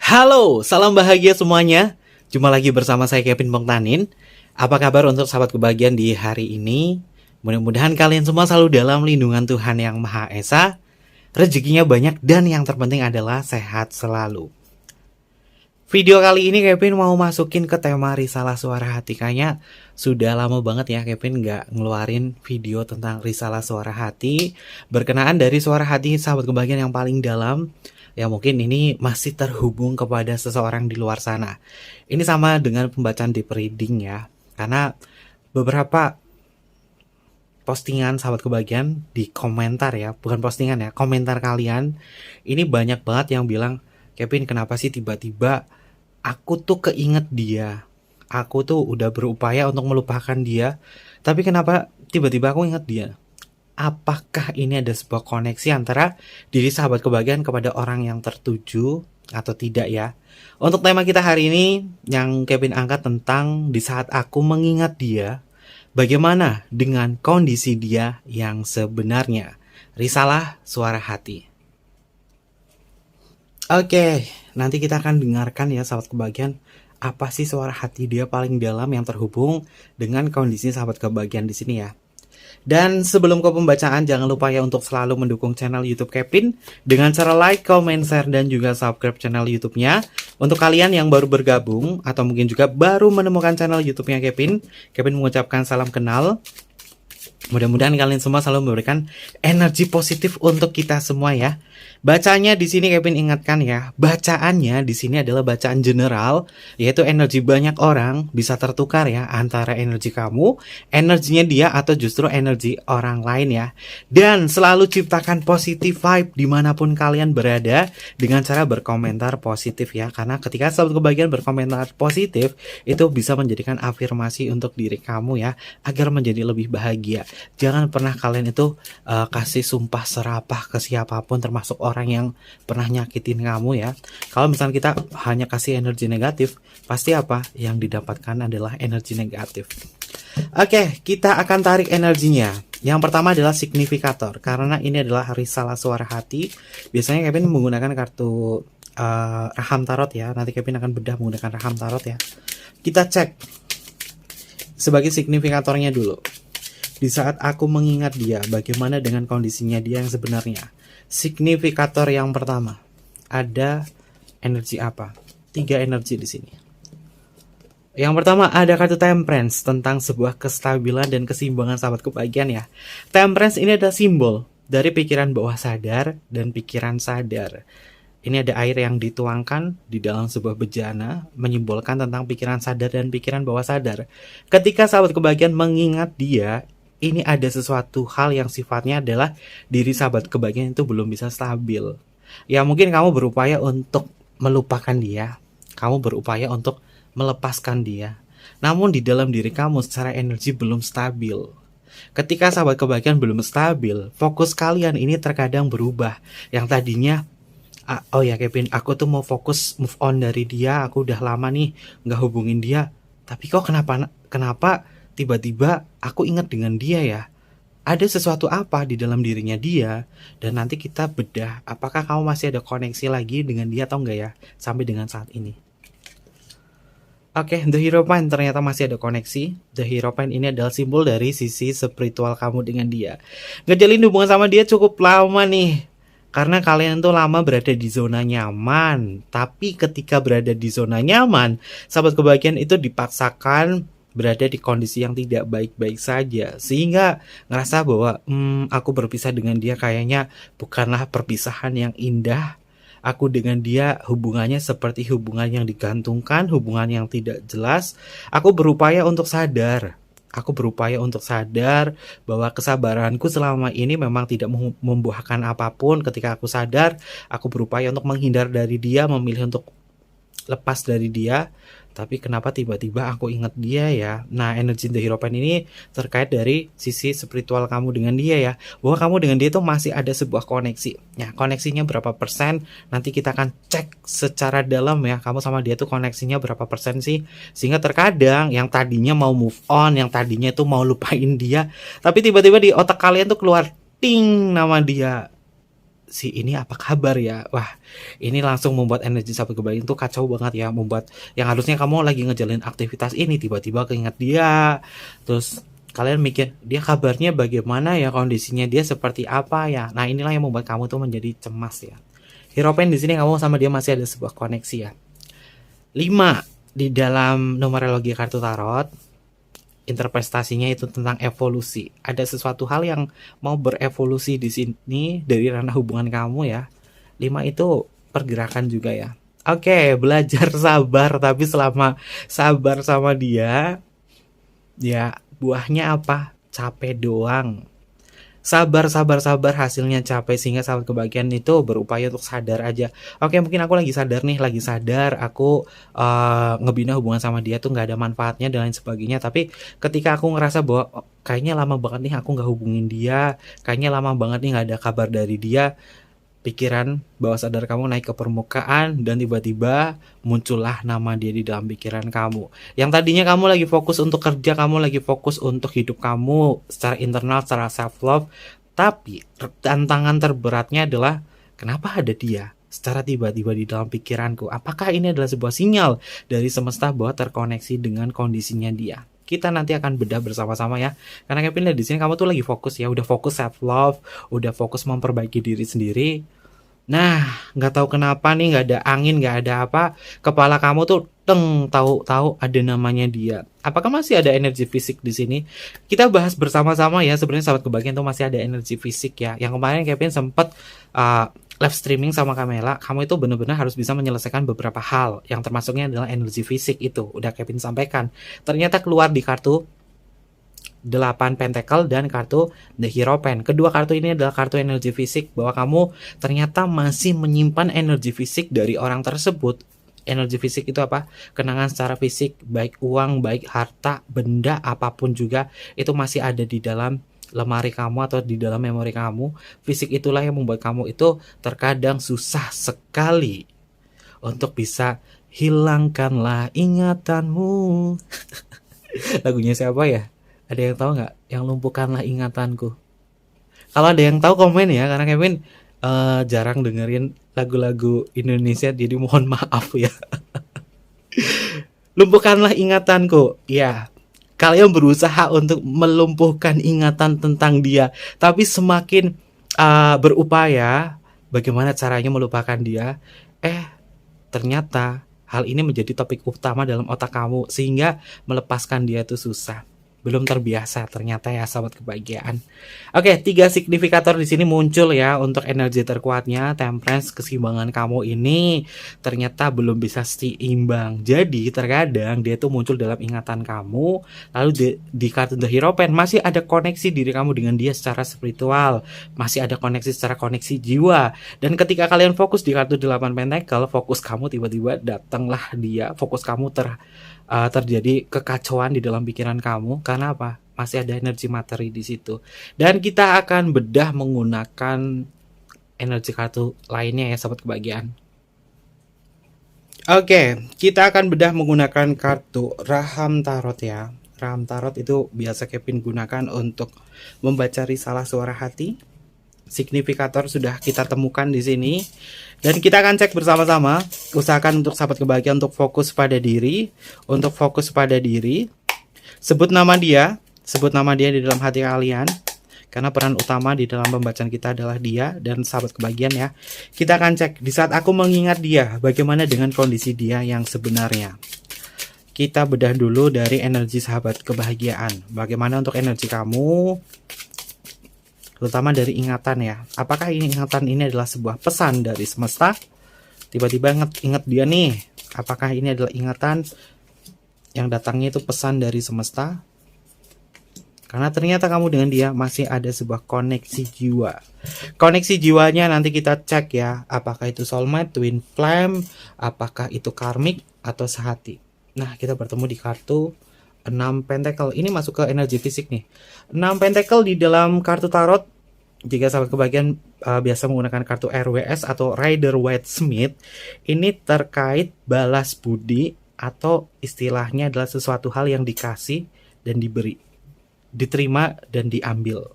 Halo, salam bahagia semuanya. Jumpa lagi bersama saya Kevin Bongtanin. Apa kabar untuk sahabat kebahagiaan di hari ini? Mudah-mudahan kalian semua selalu dalam lindungan Tuhan Yang Maha Esa. Rezekinya banyak dan yang terpenting adalah sehat selalu. Video kali ini Kevin mau masukin ke tema risalah suara hati. Kayaknya sudah lama banget ya Kevin nggak ngeluarin video tentang risalah suara hati berkenaan dari suara hati sahabat kebahagiaan yang paling dalam. Ya mungkin ini masih terhubung kepada seseorang di luar sana. Ini sama dengan pembacaan deep reading ya. Karena beberapa postingan sahabat kebahagiaan di komentar ya, bukan postingan ya, komentar kalian ini banyak banget yang bilang, Kevin kenapa sih tiba-tiba aku tuh keinget dia, aku tuh udah berupaya untuk melupakan dia, tapi kenapa tiba-tiba aku inget dia? Apakah ini ada sebuah koneksi antara diri sahabat kebahagiaan kepada orang yang tertuju atau tidak ya? Untuk tema kita hari ini yang Kevin angkat tentang di saat aku mengingat dia, bagaimana dengan kondisi dia yang sebenarnya? Risalah suara hati. Oke, nanti kita akan dengarkan ya sahabat kebahagiaan, apa sih suara hati dia paling dalam yang terhubung dengan kondisi sahabat kebahagiaan di sini ya. Dan sebelum ke pembacaan, jangan lupa ya untuk selalu mendukung channel YouTube Kevin dengan cara like, comment, share, dan juga subscribe channel YouTube-nya. Untuk kalian yang baru bergabung atau mungkin juga baru menemukan channel YouTube-nya Kevin, Kevin mengucapkan salam kenal. Mudah-mudahan kalian semua selalu memberikan energi positif untuk kita semua ya. Bacanya di sini Kevin ingatkan ya, bacaannya di sini adalah bacaan general, yaitu energi banyak orang bisa tertukar ya antara energi kamu, energinya dia atau justru energi orang lain ya. Dan selalu ciptakan positive vibe dimanapun kalian berada dengan cara berkomentar positif ya. Karena ketika sahabat kebahagiaan berkomentar positif itu bisa menjadikan afirmasi untuk diri kamu ya, agar menjadi lebih bahagia. Jangan pernah kalian itu kasih sumpah serapah ke siapapun termasuk orang yang pernah nyakitin kamu ya. Kalau misalnya kita hanya kasih energi negatif, pasti apa yang didapatkan adalah energi negatif. Oke, kita akan tarik energinya. Yang pertama adalah signifikator, karena ini adalah risalah suara hati. Biasanya Kevin menggunakan kartu Raham Tarot ya. Nanti Kevin akan bedah menggunakan Raham Tarot ya. Kita cek sebagai signifikatornya dulu. Di saat aku mengingat dia, bagaimana dengan kondisinya dia yang sebenarnya? Signifikator yang pertama, ada energi apa? 3 energi di sini. Yang pertama ada kartu Temperance tentang sebuah kestabilan dan keseimbangan sahabat kebahagiaan ya. Temperance ini adalah simbol dari pikiran bawah sadar dan pikiran sadar. Ini ada air yang dituangkan di dalam sebuah bejana, menyimbolkan tentang pikiran sadar dan pikiran bawah sadar. Ketika sahabat kebahagiaan mengingat dia, ini ada sesuatu hal yang sifatnya adalah diri sahabat kebahagiaan itu belum bisa stabil. Ya mungkin kamu berupaya untuk melupakan dia, kamu berupaya untuk melepaskan dia. Namun di dalam diri kamu secara energi belum stabil. Ketika sahabat kebahagiaan belum stabil, fokus kalian ini terkadang berubah. Yang tadinya oh ya Kevin, aku tuh mau fokus move on dari dia, aku udah lama nih nggak hubungin dia. Tapi kok kenapa tiba-tiba aku ingat dengan dia ya? Ada sesuatu apa di dalam dirinya dia? Dan nanti kita bedah apakah kamu masih ada koneksi lagi dengan dia atau enggak ya sampai dengan saat ini. Oke, The Hierophant ternyata masih ada koneksi. The Hierophant ini adalah simbol dari sisi spiritual kamu dengan dia. Ngejalin hubungan sama dia cukup lama nih. Karena kalian tuh lama berada di zona nyaman. Tapi ketika berada di zona nyaman, sahabat kebahagiaan itu dipaksakan berada di kondisi yang tidak baik-baik saja. Sehingga ngerasa bahwa aku berpisah dengan dia kayaknya bukanlah perpisahan yang indah. Aku dengan dia hubungannya seperti hubungan yang digantungkan, hubungan yang tidak jelas. Aku berupaya untuk sadar. Aku berupaya untuk sadar bahwa kesabaranku selama ini memang tidak membuahkan apapun. Ketika aku sadar, aku berupaya untuk menghindar dari dia, memilih untuk lepas dari dia. Tapi kenapa tiba-tiba aku ingat dia ya? Nah, energi The Hierophant ini terkait dari sisi spiritual kamu dengan dia ya. Bahwa kamu dengan dia itu masih ada sebuah koneksi. Ya, koneksinya berapa persen? Nanti kita akan cek secara dalam ya. Kamu sama dia tuh koneksinya berapa persen sih? Sehingga terkadang yang tadinya mau move on, yang tadinya tuh mau lupain dia, tapi tiba-tiba di otak kalian tuh keluar ting nama dia. si ini apa kabar ya? Wah, ini langsung membuat energi sahabat kebahagiaan itu kacau banget ya, membuat yang harusnya kamu lagi ngejalin aktivitas ini tiba-tiba keinget dia. Terus kalian mikir, dia kabarnya bagaimana ya, kondisinya dia seperti apa ya. Nah, inilah yang membuat kamu tuh menjadi cemas ya. Hierophant di sini kamu sama dia masih ada sebuah koneksi ya. 5 di dalam numerologi kartu tarot, interpretasinya itu tentang evolusi. Ada sesuatu hal yang mau berevolusi di sini dari ranah hubungan kamu ya. 5 itu pergerakan juga ya. Oke, belajar sabar, tapi selama sabar sama dia, ya buahnya apa? Capek doang. Sabar, sabar, sabar, hasilnya capek, sehingga sahabat kebahagiaan itu berupaya untuk sadar aja. Oke, mungkin aku lagi sadar nih, lagi sadar aku ngebina hubungan sama dia tuh nggak ada manfaatnya dan lain sebagainya. Tapi ketika aku ngerasa bahwa kayaknya lama banget nih aku nggak hubungin dia, kayaknya lama banget nih nggak ada kabar dari dia, pikiran bawah sadar kamu naik ke permukaan dan tiba-tiba muncullah nama dia di dalam pikiran kamu. Yang tadinya kamu lagi fokus untuk kerja, kamu lagi fokus untuk hidup kamu secara internal, secara self love, tapi tantangan terberatnya adalah kenapa ada dia secara tiba-tiba di dalam pikiranku. Apakah ini adalah sebuah sinyal dari semesta bahwa terkoneksi dengan kondisinya dia? Kita nanti akan bedah bersama-sama ya. Karena Kevin lihat di sini kamu tuh lagi fokus ya, udah fokus self love, udah fokus memperbaiki diri sendiri. Nah, nggak tahu kenapa nih, nggak ada angin, nggak ada apa, kepala kamu tuh tahu-tahu ada namanya dia. Apakah masih ada energi fisik di sini? Kita bahas bersama-sama ya. Sebenarnya sahabat kebahagiaan tuh masih ada energi fisik ya. Yang kemarin Kevin sempat live streaming sama Kamela. Kamu itu benar-benar harus bisa menyelesaikan beberapa hal. Yang termasuknya adalah energi fisik itu. Udah Kevin sampaikan. Ternyata keluar di kartu 8 pentacle dan kartu The Hierophant. Kedua kartu ini adalah kartu energi fisik, bahwa kamu ternyata masih menyimpan energi fisik dari orang tersebut. Energi fisik itu apa? Kenangan secara fisik, baik uang, baik harta, benda, apapun juga, itu masih ada di dalam lemari kamu atau di dalam memori kamu. Fisik itulah yang membuat kamu itu terkadang susah sekali untuk bisa hilangkanlah ingatanmu. Lagunya siapa ya? Ada yang tahu nggak? Yang lumpuhkanlah ingatanku. Kalau ada yang tahu komen ya, karena Kevin jarang dengerin lagu-lagu Indonesia, jadi mohon maaf ya. Lumpuhkanlah ingatanku. Ya, kalian berusaha untuk melumpuhkan ingatan tentang dia, tapi semakin berupaya bagaimana caranya melupakan dia, ternyata hal ini menjadi topik utama dalam otak kamu, sehingga melepaskan dia itu susah. Belum terbiasa ternyata ya sahabat kebahagiaan. Oke, 3 signifikator di sini muncul ya untuk energi terkuatnya. Temperance, keseimbangan kamu ini ternyata belum bisa seimbang. Jadi terkadang dia tuh muncul dalam ingatan kamu. Lalu di kartu The Hierophant masih ada koneksi diri kamu dengan dia secara spiritual, masih ada koneksi secara koneksi jiwa. Dan ketika kalian fokus di kartu 8 pentacle, fokus kamu tiba-tiba datanglah dia. Fokus kamu terjadi kekacauan di dalam pikiran kamu. Karena apa? Masih ada energi materi di situ. Dan kita akan bedah menggunakan energi kartu lainnya ya sahabat kebahagiaan. Oke, kita akan bedah menggunakan kartu Raham Tarot ya. Raham Tarot itu biasa Kevin gunakan untuk membaca risalah suara hati. Signifikator sudah kita temukan di sini. Dan kita akan cek bersama-sama. Usahakan untuk sahabat kebahagiaan untuk fokus pada diri. Untuk fokus pada diri. Sebut nama dia di dalam hati kalian. Karena peran utama di dalam pembacaan kita adalah dia dan sahabat kebahagiaan ya. Kita akan cek di saat aku mengingat dia, bagaimana dengan kondisi dia yang sebenarnya. Kita bedah dulu dari energi sahabat kebahagiaan. Bagaimana untuk energi kamu? Terutama dari ingatan ya. Apakah ingatan ini adalah sebuah pesan dari semesta? Tiba-tiba ingat dia nih. Apakah ini adalah ingatan yang datangnya itu pesan dari semesta? Karena ternyata kamu dengan dia masih ada sebuah koneksi jiwa. Koneksi jiwanya nanti kita cek ya. Apakah itu soulmate, twin flame, apakah itu karmic atau sehati. Nah, kita bertemu di kartu 6 pentacle. Ini masuk ke energi fisik nih. 6 pentacle di dalam kartu tarot. Jika sahabat kebahagiaan biasa menggunakan kartu RWS atau Rider Waite Smith, ini terkait balas budi atau istilahnya adalah sesuatu hal yang dikasih dan diberi, diterima dan diambil.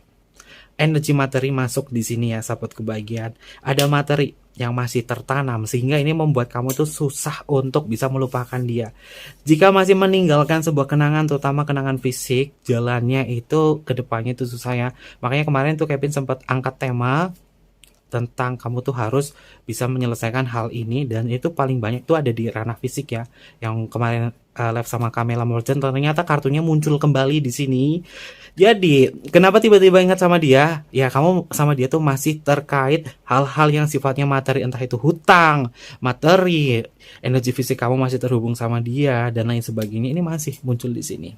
energi materi masuk di sini ya sahabat kebahagiaan. Ada materi yang masih tertanam sehingga ini membuat kamu tuh susah untuk bisa melupakan dia. Jika masih meninggalkan sebuah kenangan, terutama kenangan fisik, jalannya itu ke depannya itu susah ya. Makanya kemarin tuh Kevin sempat angkat tema tentang kamu tuh harus bisa menyelesaikan hal ini, dan itu paling banyak tuh ada di ranah fisik ya. Yang kemarin live sama Kamela Morgan, ternyata kartunya muncul kembali di sini. Jadi kenapa tiba-tiba ingat sama dia? Ya kamu sama dia tuh masih terkait hal-hal yang sifatnya materi, entah itu hutang, materi, energi fisik kamu masih terhubung sama dia dan lain sebagainya. Ini masih muncul di sini.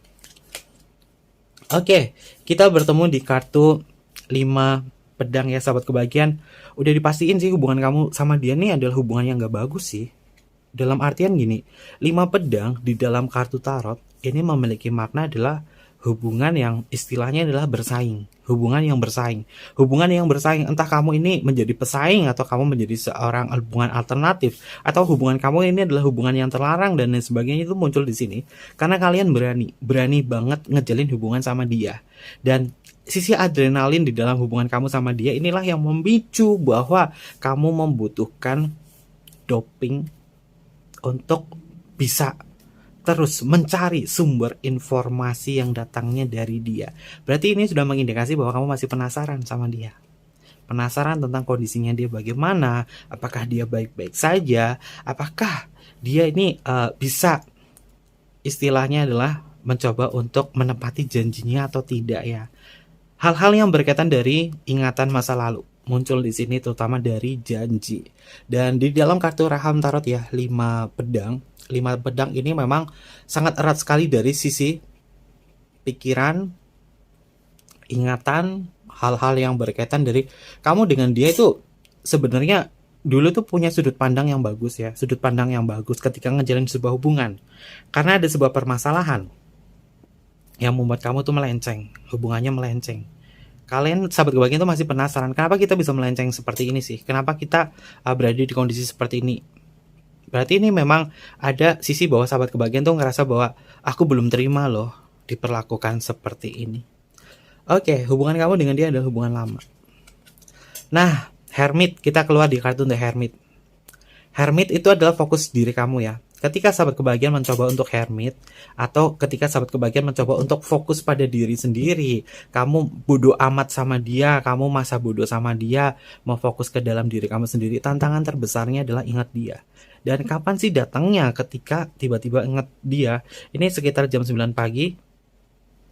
Oke, kita bertemu di kartu 5 pedang ya sahabat kebahagiaan. Udah dipastiin sih hubungan kamu sama dia nih adalah hubungan yang gak bagus sih. Dalam artian gini, 5 pedang di dalam kartu tarot ini memiliki makna adalah hubungan yang istilahnya adalah bersaing. Hubungan yang bersaing. Hubungan yang bersaing, entah kamu ini menjadi pesaing atau kamu menjadi seorang hubungan alternatif, atau hubungan kamu ini adalah hubungan yang terlarang dan lain sebagainya, itu muncul di sini karena kalian berani banget ngejalin hubungan sama dia. Dan sisi adrenalin di dalam hubungan kamu sama dia inilah yang memicu bahwa kamu membutuhkan doping untuk bisa terus mencari sumber informasi yang datangnya dari dia. Berarti ini sudah mengindikasi bahwa kamu masih penasaran sama dia. Penasaran tentang kondisinya dia bagaimana, apakah dia baik-baik saja, apakah dia ini bisa istilahnya adalah mencoba untuk menepati janjinya atau tidak ya. Hal-hal yang berkaitan dari ingatan masa lalu muncul di sini, terutama dari janji. Dan di dalam kartu Raham Tarot ya, 5 pedang. 5 pedang ini memang sangat erat sekali dari sisi pikiran, ingatan, hal-hal yang berkaitan dari kamu dengan dia itu sebenarnya dulu tuh punya sudut pandang yang bagus ya, sudut pandang yang bagus ketika ngejalin sebuah hubungan. Karena ada sebuah permasalahan yang membuat kamu tuh melenceng, hubungannya melenceng. Kalian sahabat kebahagiaan tuh masih penasaran kenapa kita bisa melenceng seperti ini sih? Kenapa kita berada di kondisi seperti ini? Berarti ini memang ada sisi bahwa sahabat kebahagiaan tuh ngerasa bahwa aku belum terima loh diperlakukan seperti ini. Oke, hubungan kamu dengan dia adalah hubungan lama. Nah, Hermit, kita keluar di kartu The Hermit. Hermit itu adalah fokus diri kamu ya. Ketika sahabat kebahagiaan mencoba untuk hermit, atau ketika sahabat kebahagiaan mencoba untuk fokus pada diri sendiri, kamu bodoh amat sama dia, kamu masa bodoh sama dia, mau fokus ke dalam diri kamu sendiri, tantangan terbesarnya adalah ingat dia. Dan kapan sih datangnya ketika tiba-tiba ingat dia? Ini sekitar jam 9 pagi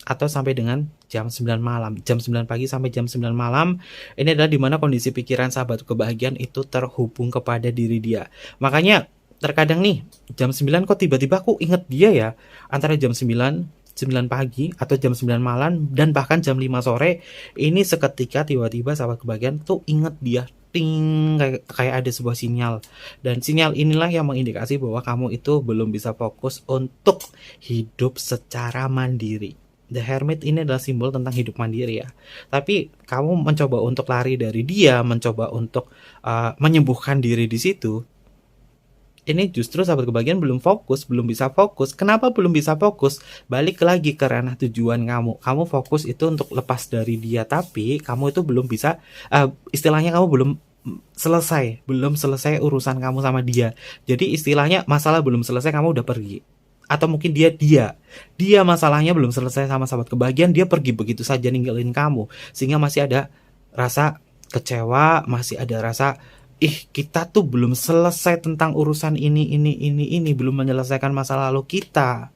atau sampai dengan jam 9 malam. Jam 9 pagi sampai jam 9 malam ini adalah dimana kondisi pikiran sahabat kebahagiaan itu terhubung kepada diri dia. Makanya terkadang nih jam 9 kok tiba-tiba aku inget dia ya, antara jam 9 pagi atau jam 9 malam dan bahkan jam 5 sore ini seketika tiba-tiba sahabat kebahagiaan tuh inget dia, ting, kayak ada sebuah sinyal, dan sinyal inilah yang mengindikasi bahwa kamu itu belum bisa fokus untuk hidup secara mandiri. The Hermit ini adalah simbol tentang hidup mandiri ya. Tapi kamu mencoba untuk lari dari dia, mencoba untuk menyembuhkan diri di situ. Ini justru sahabat kebahagiaan belum fokus, belum bisa fokus. Kenapa belum bisa fokus? Balik lagi ke ranah tujuan kamu. Kamu fokus itu untuk lepas dari dia, tapi kamu itu belum bisa, istilahnya kamu belum selesai urusan kamu sama dia. Jadi istilahnya masalah belum selesai, kamu udah pergi. Atau mungkin dia masalahnya belum selesai sama sahabat kebahagiaan, dia pergi begitu saja ninggalin kamu. Sehingga masih ada rasa kecewa, masih ada rasa kita tuh belum selesai tentang urusan ini, belum menyelesaikan masa lalu kita.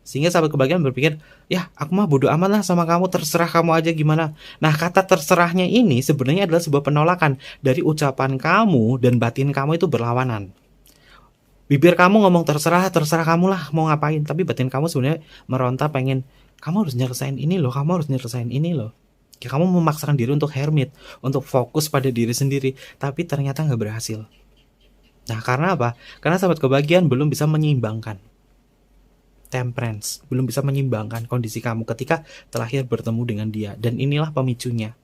Sehingga sahabat kebahagiaan berpikir, ya aku mah bodo amat lah sama kamu, terserah kamu aja gimana. Nah, kata terserahnya ini sebenarnya adalah sebuah penolakan dari ucapan kamu, dan batin kamu itu berlawanan. Bibir kamu ngomong terserah kamu lah mau ngapain, tapi batin kamu sebenarnya meronta pengen, kamu harus nyelesain ini loh, kamu harus nyelesain ini loh. Ya, kamu memaksakan diri untuk hermit, untuk fokus pada diri sendiri, tapi ternyata nggak berhasil. Nah, karena apa? Karena sahabat kebahagiaan belum bisa menyeimbangkan temperance, belum bisa menyeimbangkan kondisi kamu ketika terakhir bertemu dengan dia. Dan inilah pemicunya.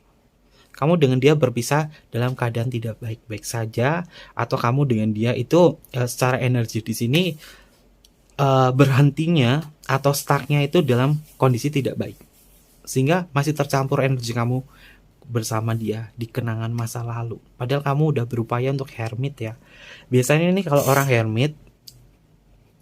Kamu dengan dia berpisah dalam keadaan tidak baik-baik saja, atau kamu dengan dia itu secara energi di sini berhentinya atau stucknya itu dalam kondisi tidak baik. Sehingga masih tercampur energi kamu bersama dia di kenangan masa lalu. Padahal kamu udah berupaya untuk hermit ya. Biasanya nih kalau orang hermit,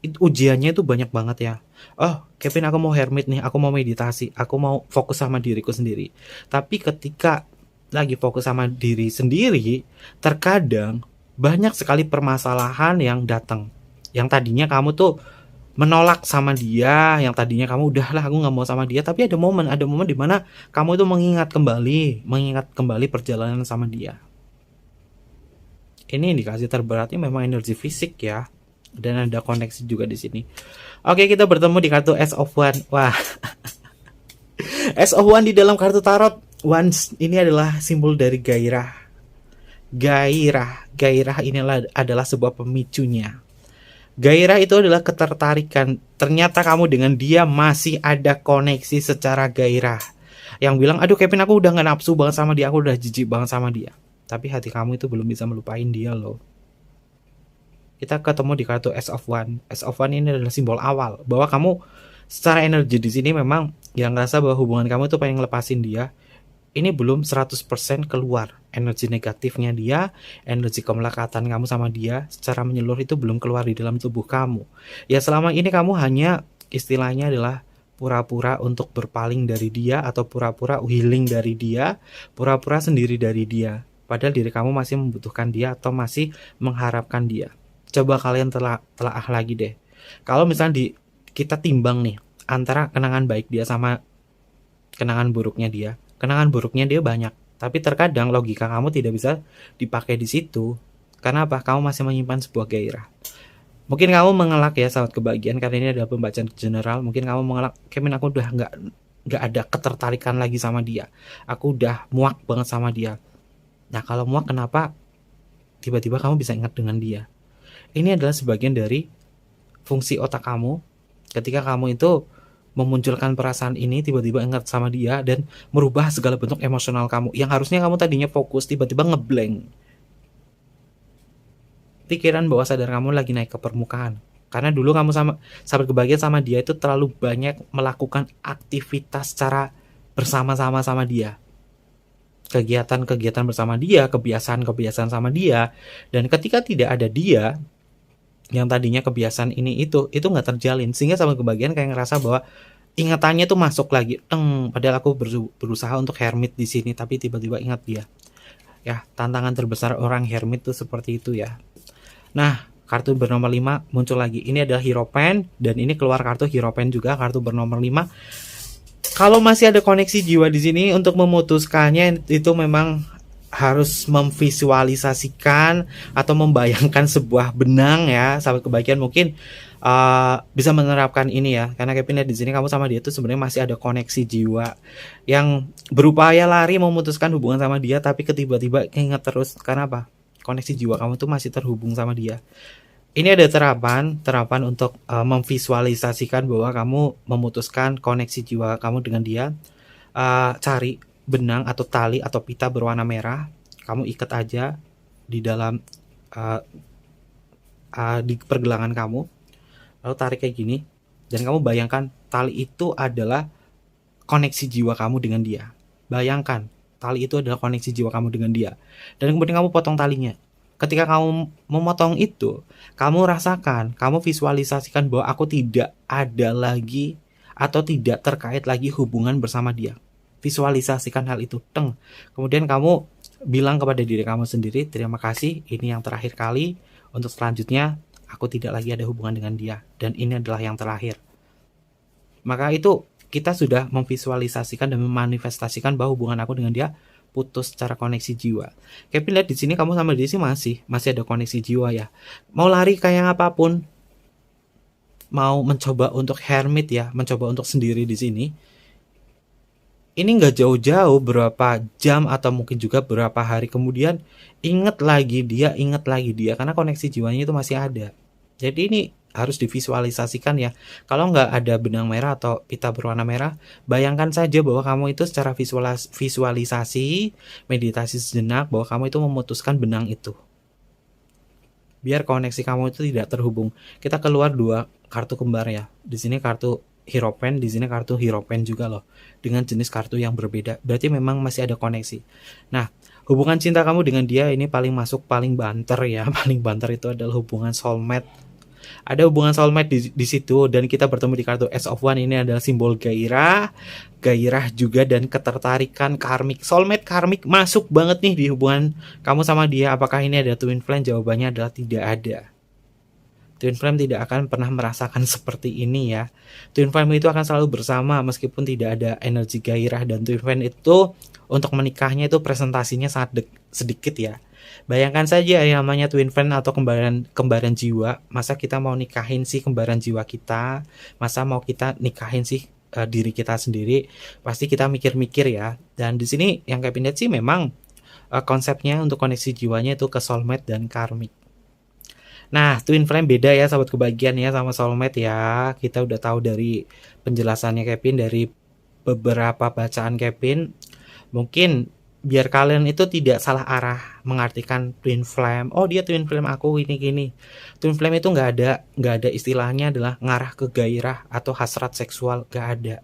ujiannya itu banyak banget ya. Oh, Kevin, aku mau hermit nih, aku mau meditasi, aku mau fokus sama diriku sendiri. Tapi ketika lagi fokus sama diri sendiri, terkadang banyak sekali permasalahan yang datang. Yang tadinya kamu tuh menolak sama dia, yang tadinya kamu udahlah aku nggak mau sama dia, tapi ada momen di mana kamu itu mengingat kembali perjalanan sama dia. Ini indikasi terberatnya memang energi fisik ya, dan ada koneksi juga di sini. Oke, kita bertemu di kartu Ace of One. Wah, Ace of One di dalam kartu tarot Wands ini adalah simbol dari gairah. Gairah inilah adalah sebuah pemicunya. Gairah itu adalah ketertarikan. Ternyata kamu dengan dia masih ada koneksi secara gairah. Yang bilang, aduh Kevin, aku udah gak nafsu banget sama dia, aku udah jijik banget sama dia. Tapi hati kamu itu belum bisa melupain dia loh. Kita ketemu di kartu Ace of One. Ace of One ini adalah simbol awal, bahwa kamu secara energi di sini memang yang ngerasa bahwa hubungan kamu itu pengen lepasin dia. Ini belum 100% keluar. Energi negatifnya dia, energi kemelekatan kamu sama dia secara menyeluruh itu belum keluar di dalam tubuh kamu. Ya selama ini kamu hanya istilahnya adalah pura-pura untuk berpaling dari dia, atau pura-pura healing dari dia, pura-pura sendiri dari dia. Padahal diri kamu masih membutuhkan dia atau masih mengharapkan dia. Coba kalian telah lagi deh. Kalau misalnya kita timbang nih antara kenangan baik dia sama kenangan buruknya dia. Kenangan buruknya dia banyak, tapi terkadang logika kamu tidak bisa dipakai di situ. Karena apa? Kamu masih menyimpan sebuah gairah. Mungkin kamu mengelak ya sahabat kebahagiaan, karena ini adalah pembacaan general. Mungkin kamu mengelak, Kevin, aku udah nggak ada ketertarikan lagi sama dia. Aku udah muak banget sama dia. Nah kalau muak, kenapa tiba-tiba kamu bisa ingat dengan dia? Ini adalah sebagian dari fungsi otak kamu ketika kamu itu memunculkan perasaan ini, tiba-tiba ingat sama dia dan merubah segala bentuk emosional kamu yang harusnya kamu tadinya fokus, tiba-tiba ngeblank. Pikiran bawah sadar kamu lagi naik ke permukaan, karena dulu kamu sama sahabat kebahagiaan sama dia itu terlalu banyak melakukan aktivitas secara bersama-sama sama dia, kegiatan-kegiatan bersama dia, kebiasaan-kebiasaan sama dia. Dan ketika tidak ada dia, yang tadinya kebiasaan ini itu nggak terjalin, sehingga sama kebagian kayak ngerasa bahwa ingatannya tuh masuk lagi, padahal aku berusaha untuk hermit di sini, tapi tiba-tiba ingat dia. Ya, tantangan terbesar orang hermit tuh seperti itu ya. Nah, kartu bernomor 5 muncul lagi. Ini adalah Hierophant, dan ini keluar kartu Hierophant juga, kartu bernomor 5. Kalau masih ada koneksi jiwa di sini, untuk memutuskannya itu memang harus memvisualisasikan atau membayangkan sebuah benang ya, sahabat kebahagiaan. Mungkin bisa menerapkan ini ya, karena Kevin lihat di sini kamu sama dia itu sebenarnya masih ada koneksi jiwa yang berupaya lari memutuskan hubungan sama dia, tapi tiba-tiba ingat terus. Karena apa? Koneksi jiwa kamu tuh masih terhubung sama dia. Ini ada terapan untuk memvisualisasikan bahwa kamu memutuskan koneksi jiwa kamu dengan dia. Cari benang atau tali atau pita berwarna merah, kamu ikat aja di dalam di pergelangan kamu, lalu tarik kayak gini, dan kamu bayangkan tali itu adalah koneksi jiwa kamu dengan dia. Bayangkan tali itu adalah koneksi jiwa kamu dengan dia, dan kemudian kamu potong talinya. Ketika kamu memotong itu, kamu rasakan, kamu visualisasikan bahwa aku tidak ada lagi atau tidak terkait lagi hubungan bersama dia. Visualisasikan hal itu, kemudian kamu bilang kepada diri kamu sendiri, terima kasih, ini yang terakhir kali, untuk selanjutnya aku tidak lagi ada hubungan dengan dia, dan ini adalah yang terakhir. Maka itu kita sudah memvisualisasikan dan memanifestasikan bahwa hubungan aku dengan dia putus secara koneksi jiwa. Kevin lihat di sini kamu sama dia sih masih ada koneksi jiwa ya. Mau lari kayak apapun, mau mencoba untuk hermit ya, mencoba untuk sendiri di sini. Ini nggak jauh-jauh berapa jam atau mungkin juga berapa hari kemudian inget lagi dia, karena koneksi jiwanya itu masih ada. Jadi ini harus divisualisasikan ya. Kalau nggak ada benang merah atau pita berwarna merah, bayangkan saja bahwa kamu itu secara visualisasi, meditasi sejenak, bahwa kamu itu memutuskan benang itu. Biar koneksi kamu itu tidak terhubung. Kita keluar 2 kartu kembar ya. Di sini kartu Hierophant, di sini kartu Hierophant juga loh, dengan jenis kartu yang berbeda. Berarti memang masih ada koneksi. Nah, hubungan cinta kamu dengan dia ini paling masuk, paling banter ya. Paling banter itu adalah hubungan soulmate. Ada hubungan soulmate di situ, dan kita bertemu di kartu Ace of One. Ini adalah simbol gairah, gairah juga, dan ketertarikan karmik. Soulmate karmik masuk banget nih di hubungan kamu sama dia. Apakah ini ada twin flame? Jawabannya adalah tidak ada. Twin flame tidak akan pernah merasakan seperti ini ya. Twin flame itu akan selalu bersama meskipun tidak ada energi gairah, dan twin flame itu untuk menikahnya itu presentasinya sangat sedikit ya. Bayangkan saja yang namanya twin flame atau kembaran jiwa. Masa kita mau nikahin sih kembaran jiwa kita? Masa mau kita nikahin sih diri kita sendiri? Pasti kita mikir-mikir ya. Dan di sini yang Kevin lihat sih memang konsepnya untuk koneksi jiwanya itu ke soulmate dan karmik. Nah, twin flame beda ya sahabat kebahagiaan ya sama soulmate ya. Kita udah tahu dari penjelasannya Kevin, dari beberapa bacaan Kevin. Mungkin biar kalian itu tidak salah arah mengartikan twin flame. Oh, dia twin flame aku ini gini. Twin flame itu nggak ada istilahnya adalah ngarah ke gairah atau hasrat seksual, nggak ada.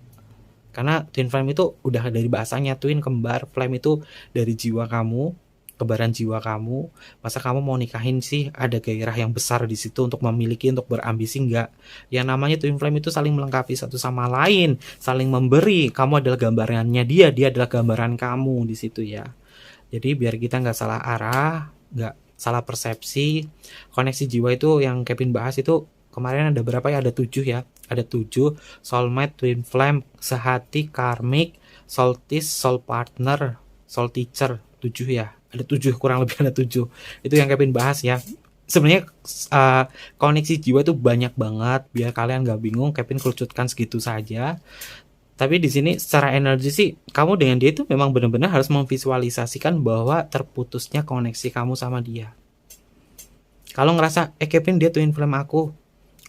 Karena twin flame itu udah dari bahasanya twin, kembar, flame itu dari jiwa kamu, kebaran jiwa kamu. Masa kamu mau nikahin sih ada gairah yang besar di situ untuk memiliki, untuk berambisi? Enggak. Yang namanya twin flame itu saling melengkapi satu sama lain, saling memberi. Kamu adalah gambarannya dia adalah gambaran kamu di situ ya. Jadi biar kita nggak salah arah, nggak salah persepsi. Koneksi jiwa itu yang Kevin bahas itu kemarin ada berapa ya? Ada 7 ya. Ada 7, soulmate, twin flame, sehati, karmik, solstice, soul partner, soul teacher, 7 ya. Ada 7, kurang lebih ada 7. Itu yang Kevin bahas ya. Sebenarnya koneksi jiwa itu banyak banget. Biar kalian gak bingung, Kevin kerucutkan segitu saja. Tapi di sini secara energi sih, kamu dengan dia itu memang benar-benar harus memvisualisasikan bahwa terputusnya koneksi kamu sama dia. Kalau ngerasa, Kevin dia twin flame aku.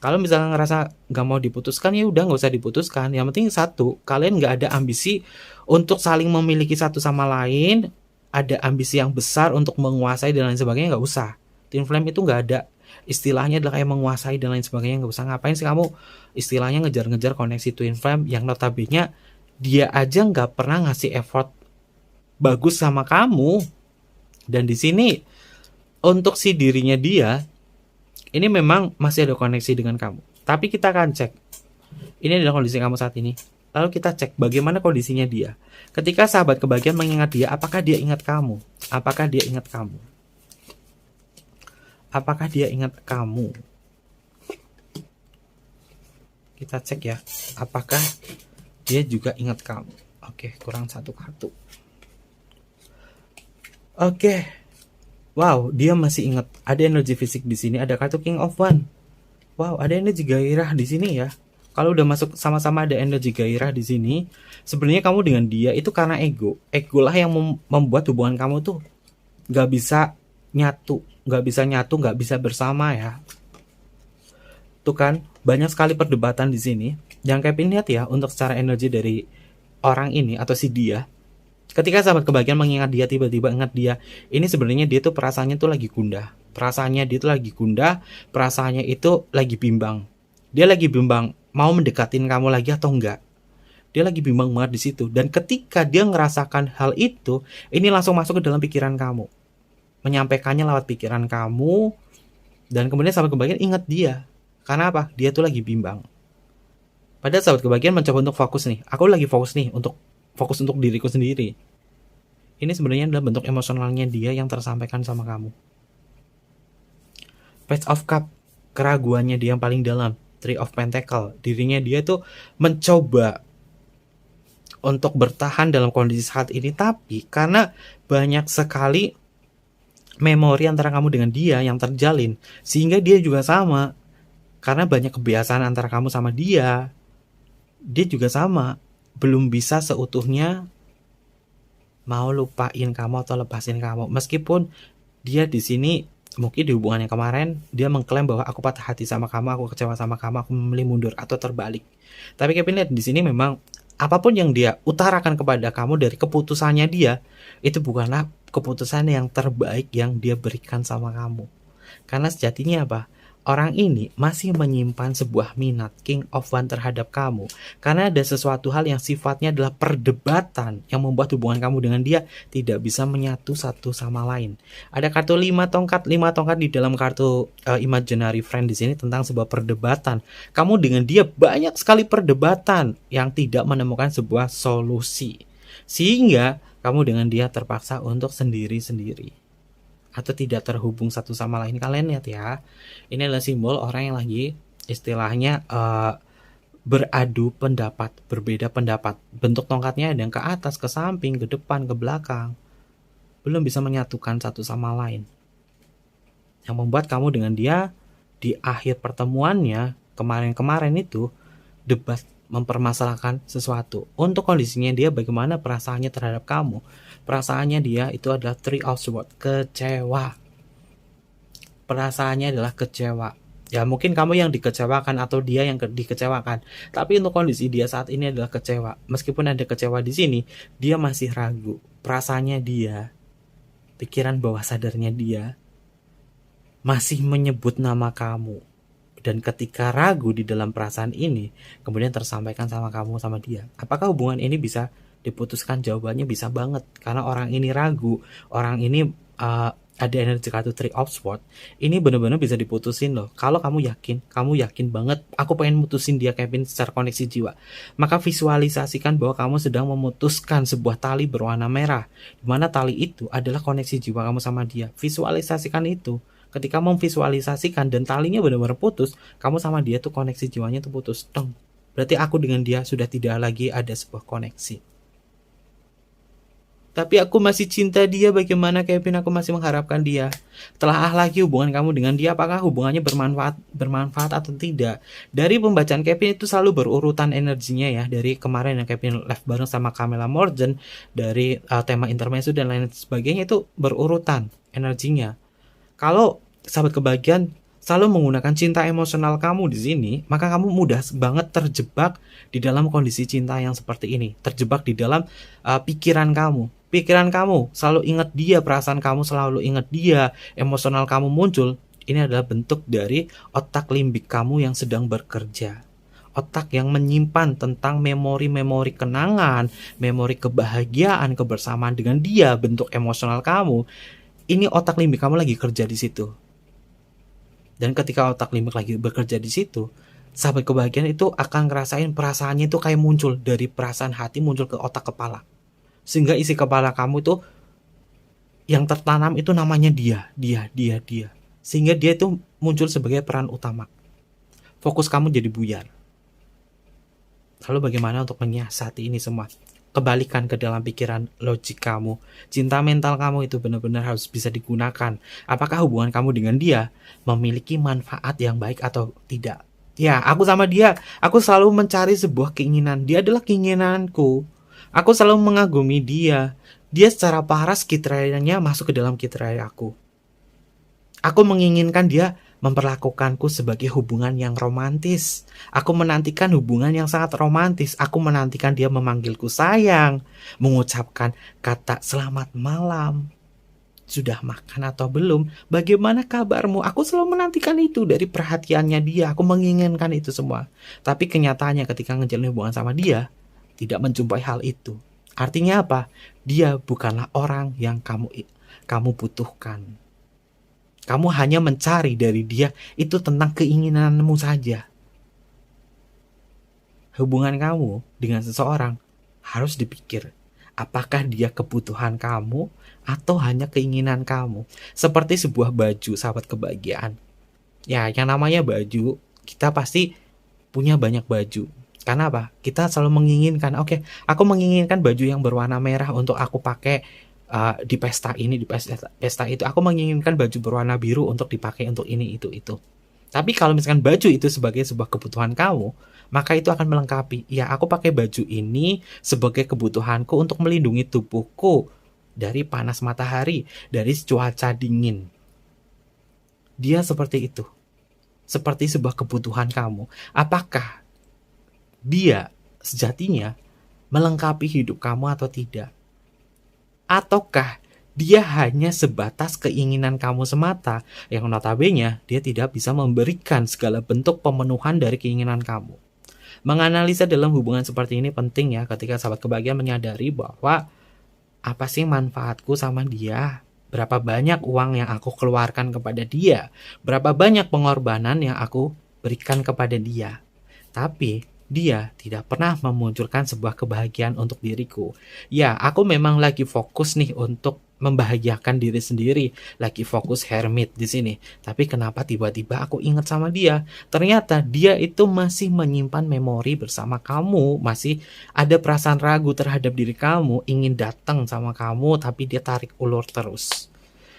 Kalau misalnya ngerasa gak mau diputuskan, ya udah gak usah diputuskan. Yang penting satu, kalian gak ada ambisi untuk saling memiliki satu sama lain. Ada ambisi yang besar untuk menguasai dan lain sebagainya, nggak usah. Twin flame itu nggak ada istilahnya adalah kayak menguasai dan lain sebagainya, nggak usah. Ngapain sih kamu istilahnya ngejar-ngejar koneksi twin flame yang notabene dia aja nggak pernah ngasih effort bagus sama kamu. Dan di sini untuk si dirinya dia ini memang masih ada koneksi dengan kamu, tapi kita akan cek ini adalah kondisi kamu saat ini. Lalu kita cek bagaimana kondisinya dia. Ketika sahabat kebahagiaan mengingat dia, apakah dia ingat kamu? Apakah dia ingat kamu? Apakah dia ingat kamu? Kita cek ya, apakah dia juga ingat kamu? Oke, kurang satu kartu. Oke. Wow, dia masih ingat. Ada energi fisik di sini, ada kartu King of One. Wow, ada energi gairah di sini ya. Kalau udah masuk sama-sama ada energi gairah di sini, sebenarnya kamu dengan dia itu karena ego lah yang membuat hubungan kamu tuh nggak bisa nyatu, nggak bisa bersama ya. Tuh kan banyak sekali perdebatan di sini. Yang Kevin lihat ya untuk secara energi dari orang ini atau si dia. Ketika sahabat kebahagiaan mengingat dia, tiba-tiba ingat dia, ini sebenarnya dia tuh perasaannya tuh lagi gundah. Perasaannya itu lagi bimbang. Dia lagi bimbang mau mendekatin kamu lagi atau enggak. Dia lagi bimbang banget di situ. Dan ketika dia ngerasakan hal itu, ini langsung masuk ke dalam pikiran kamu. Menyampaikannya lewat pikiran kamu. Dan kemudian sahabat kebahagiaan ingat dia. Karena apa? Dia tuh lagi bimbang. Padahal sahabat kebahagiaan mencoba untuk fokus nih. Aku lagi fokus nih untuk diriku sendiri. Ini sebenarnya adalah bentuk emosionalnya dia yang tersampaikan sama kamu. Page of Cup, keraguannya dia yang paling dalam. Three of Pentacle, dirinya dia tuh mencoba untuk bertahan dalam kondisi saat ini, tapi karena banyak sekali memori antara kamu dengan dia yang terjalin, sehingga dia juga sama. Karena banyak kebiasaan antara kamu sama dia juga sama, belum bisa seutuhnya mau lupain kamu atau lepasin kamu. Meskipun dia di sini mungkin di hubungannya kemarin dia mengklaim bahwa aku patah hati sama kamu, aku kecewa sama kamu, aku memilih mundur atau terbalik. Tapi Kevin lihat di sini memang apapun yang dia utarakan kepada kamu dari keputusannya dia, itu bukanlah keputusan yang terbaik yang dia berikan sama kamu. Karena sejatinya apa? orang ini masih menyimpan sebuah minat King of One terhadap kamu. Karena ada sesuatu hal yang sifatnya adalah perdebatan yang membuat hubungan kamu dengan dia tidak bisa menyatu satu sama lain. Ada kartu 5 tongkat. 5 tongkat di dalam kartu imaginary friend di sini tentang sebuah perdebatan. Kamu dengan dia banyak sekali perdebatan yang tidak menemukan sebuah solusi. Sehingga kamu dengan dia terpaksa untuk sendiri-sendiri atau tidak terhubung satu sama lain. Kalian lihat ya, ini adalah simbol orang yang lagi istilahnya beradu pendapat, berbeda pendapat. Bentuk tongkatnya ada yang ke atas, ke samping, ke depan, ke belakang. Belum bisa menyatukan satu sama lain. Yang membuat kamu dengan dia di akhir pertemuannya kemarin-kemarin itu debat, mempermasalahkan sesuatu. Untuk kondisinya dia, bagaimana perasaannya terhadap kamu? Perasaannya dia itu adalah Three of Swords, kecewa. Perasaannya adalah kecewa. Ya mungkin kamu yang dikecewakan atau dia yang dikecewakan. Tapi untuk kondisi dia saat ini adalah kecewa. Meskipun ada kecewa di sini, dia masih ragu. Perasaannya dia, pikiran bawah sadarnya dia masih menyebut nama kamu. Dan ketika ragu di dalam perasaan ini, kemudian tersampaikan sama kamu, sama dia. Apakah hubungan ini bisa diputuskan? Jawabannya bisa banget. Karena orang ini ragu, orang ini ada energi kartu Three of Swords. Ini benar-benar bisa diputusin loh. Kalau kamu yakin banget, aku pengen mutusin dia Kevin secara koneksi jiwa. Maka visualisasikan bahwa kamu sedang memutuskan sebuah tali berwarna merah. Dimana tali itu adalah koneksi jiwa kamu sama dia. Visualisasikan itu. Ketika memvisualisasikan dan talinya benar-benar putus, kamu sama dia tuh koneksi jiwanya tuh putus. Teng. Berarti aku dengan dia sudah tidak lagi ada sebuah koneksi. Tapi aku masih cinta dia, bagaimana Kevin? Aku masih mengharapkan dia. Telah lagi hubungan kamu dengan dia, apakah hubungannya bermanfaat atau tidak? Dari pembacaan Kevin itu selalu berurutan energinya ya. Dari kemarin yang Kevin live bareng sama Camilla Morgan, dari tema intermezzo dan lain sebagainya itu berurutan energinya. Kalau sahabat kebahagiaan selalu menggunakan cinta emosional kamu di sini, maka kamu mudah banget terjebak di dalam kondisi cinta yang seperti ini. Terjebak di dalam pikiran kamu. Pikiran kamu selalu ingat dia, perasaan kamu selalu ingat dia, emosional kamu muncul. Ini adalah bentuk dari otak limbik kamu yang sedang bekerja. Otak yang menyimpan tentang memori-memori kenangan, memori kebahagiaan, kebersamaan dengan dia, bentuk emosional kamu. Ini otak limbik kamu lagi kerja di situ. Dan ketika otak limbik lagi bekerja di situ, sahabat kebahagiaan itu akan ngerasain perasaannya itu kayak muncul dari perasaan hati muncul ke otak kepala. Sehingga isi kepala kamu itu yang tertanam itu namanya dia. Sehingga dia itu muncul sebagai peran utama. Fokus kamu jadi buyar. Lalu bagaimana untuk menyiasati ini semua? Kembalikan ke dalam pikiran logik kamu. Cinta mental kamu itu benar-benar harus bisa digunakan. Apakah hubungan kamu dengan dia memiliki manfaat yang baik atau tidak? Ya, aku sama dia, aku selalu mencari sebuah keinginan. Dia adalah keinginanku. Aku selalu mengagumi dia. Dia secara paras kriterianya masuk ke dalam kriteria aku. Aku menginginkan dia memperlakukanku sebagai hubungan yang romantis. Aku menantikan hubungan yang sangat romantis. Aku menantikan dia memanggilku sayang, mengucapkan kata selamat malam. Sudah makan atau belum? Bagaimana kabarmu? Aku selalu menantikan itu dari perhatiannya dia. Aku menginginkan itu semua. Tapi kenyataannya ketika ngejalin hubungan sama dia, tidak menjumpai hal itu. Artinya apa? Dia bukanlah orang yang kamu butuhkan. Kamu hanya mencari dari dia itu tentang keinginanmu saja. Hubungan kamu dengan seseorang harus dipikir, apakah dia kebutuhan kamu atau hanya keinginan kamu. Seperti sebuah baju, sahabat kebahagiaan. Ya, yang namanya baju, kita pasti punya banyak baju. Karena apa? Kita selalu menginginkan, oke, aku menginginkan baju yang berwarna merah untuk aku pakai di pesta ini, di pesta itu. Aku menginginkan baju berwarna biru untuk dipakai untuk ini, itu. Tapi kalau misalkan baju itu sebagai sebuah kebutuhan kamu, maka itu akan melengkapi. Ya, aku pakai baju ini sebagai kebutuhanku untuk melindungi tubuhku dari panas matahari, dari cuaca dingin. Dia seperti itu. Seperti sebuah kebutuhan kamu. Apakah dia sejatinya melengkapi hidup kamu atau tidak? Ataukah Dia hanya sebatas keinginan kamu semata, yang notabene dia tidak bisa memberikan segala bentuk pemenuhan dari keinginan kamu. Menganalisa dalam hubungan seperti ini penting ya, ketika sahabat kebahagiaan menyadari bahwa apa sih manfaatku sama dia? Berapa banyak uang yang aku keluarkan kepada dia? Berapa banyak pengorbanan yang aku berikan kepada dia? Tapi dia tidak pernah memunculkan sebuah kebahagiaan untuk diriku. Ya, aku memang lagi fokus nih untuk membahagiakan diri sendiri, lagi fokus hermit di sini. Tapi kenapa tiba-tiba aku ingat sama dia? Ternyata dia itu masih menyimpan memori bersama kamu, masih ada perasaan ragu terhadap diri kamu, ingin datang sama kamu, tapi dia tarik ulur terus.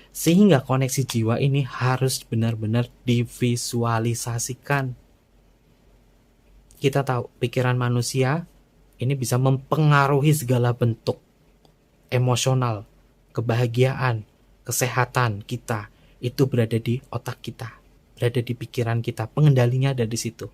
Sehingga koneksi jiwa ini harus benar-benar divisualisasikan. Kita tahu pikiran manusia ini bisa mempengaruhi segala bentuk emosional, kebahagiaan, kesehatan kita. Itu berada di otak kita, berada di pikiran kita, pengendalinya ada di situ.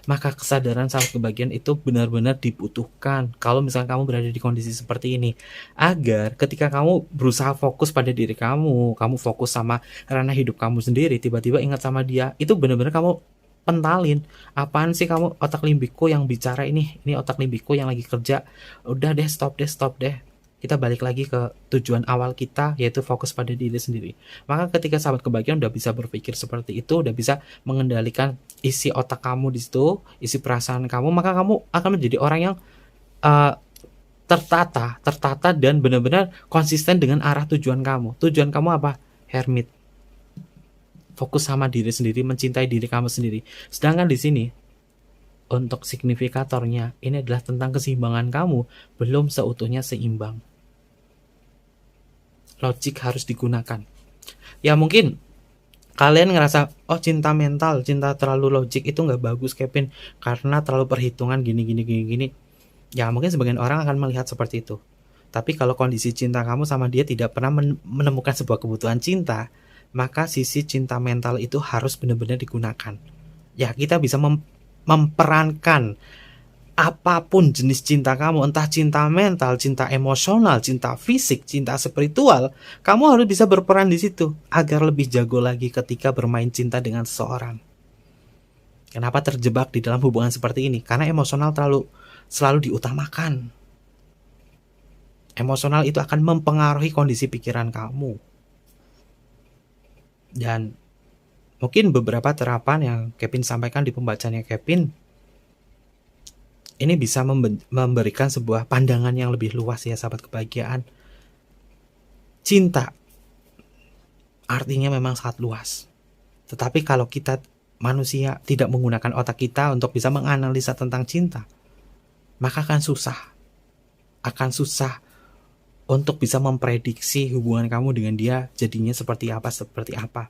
Maka kesadaran sahabat kebahagiaan itu benar-benar dibutuhkan kalau misalnya kamu berada di kondisi seperti ini, agar ketika kamu berusaha fokus pada diri kamu, kamu fokus sama ranah hidup kamu sendiri, tiba-tiba ingat sama dia, itu benar-benar kamu pentalin. Apaan sih kamu, otak limbiku yang bicara ini otak limbiku yang lagi kerja. Udah deh, stop deh. Kita balik lagi ke tujuan awal kita, yaitu fokus pada diri sendiri. Maka ketika sahabat kebahagiaan udah bisa berpikir seperti itu, udah bisa mengendalikan isi otak kamu di situ, isi perasaan kamu, maka kamu akan menjadi orang yang tertata dan benar-benar konsisten dengan arah tujuan kamu. Tujuan kamu apa? Hermit. Fokus sama diri sendiri, mencintai diri kamu sendiri. Sedangkan di sini untuk signifikatornya ini adalah tentang keseimbangan kamu belum seutuhnya seimbang. Logik harus digunakan. Ya mungkin kalian ngerasa, oh cinta mental, cinta terlalu logik itu nggak bagus Kevin, karena terlalu perhitungan gini. Ya mungkin sebagian orang akan melihat seperti itu. Tapi kalau kondisi cinta kamu sama dia tidak pernah menemukan sebuah kebutuhan cinta, maka sisi cinta mental itu harus benar-benar digunakan. Ya, kita bisa memperankan apapun jenis cinta kamu, entah cinta mental, cinta emosional, cinta fisik, cinta spiritual, kamu harus bisa berperan di situ agar lebih jago lagi ketika bermain cinta dengan seseorang. Kenapa terjebak di dalam hubungan seperti ini? Karena emosional selalu diutamakan. Emosional itu akan mempengaruhi kondisi pikiran kamu. Dan mungkin beberapa terapan yang Kevin sampaikan di pembacaannya Kevin ini bisa memberikan sebuah pandangan yang lebih luas ya sahabat kebahagiaan. Cinta artinya memang sangat luas. Tetapi kalau kita manusia tidak menggunakan otak kita untuk bisa menganalisa tentang cinta, maka akan susah untuk bisa memprediksi hubungan kamu dengan dia jadinya seperti apa.